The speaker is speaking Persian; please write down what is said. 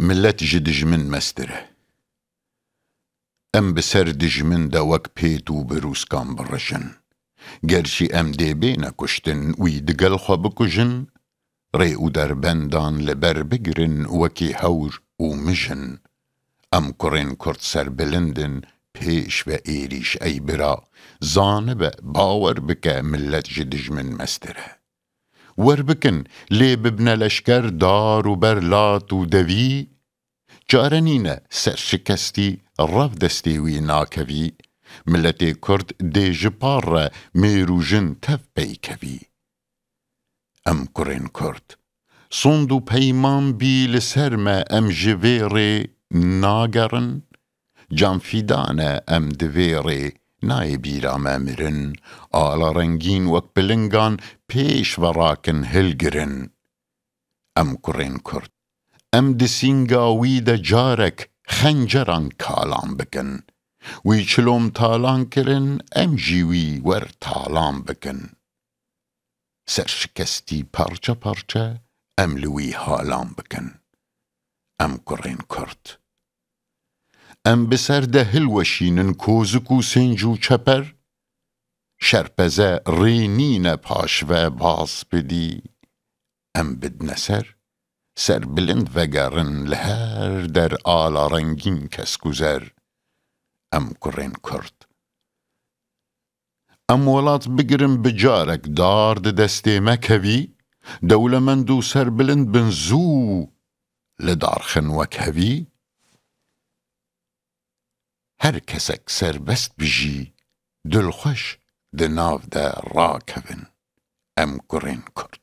ملت جي دجمن مستره ام بسر دجمن دا وك بيتو بروس كان برشن گرشي ام دي بينا كشتن ويدقل خو بكجن ريقو دربندان لبر بگرن وكي هور ومجن ام كورين كرد سر بلندن پیش و ایریش ای برا زانب باور بك ملت جي دجمن مستره ور بکن لی ببنه لشکر دار و برلات و دوی جارنینه سر شکستی رف دستی وی ناکوی ملت کرد دی جپار میروژن تف پیکوی ام کرین کرد صندو پیمان بی لسر ما ام جویری ناگرن جان فیدانه ام دویری نای بیرا مامرن آلا رنگین وک بلنگان پیش وراکن هلگرن ام کرین کرد ام دسینگاوی دا جارک خنجران کالان بکن وی چلوم تالان کرن ام جیوی ور تالان بکن سرشکستی پارچه پارچه ام لوی حالان بکن ام کرین کرد ام بسر ده هلوشینن کوزکو سنجو چپر شرپزه رینین پاش و باز بدی ام بدنسر سر بلند وگرن لهر در آلا رنگین کس گذر ام کرین کرد ام ولات بگرم بجارک دارد دستی مکوی دولمندو سر بلند بنزو لدارخن وکوی هر کسک سربست بجی دلخوش دناو دا راکبن ام کرین کرد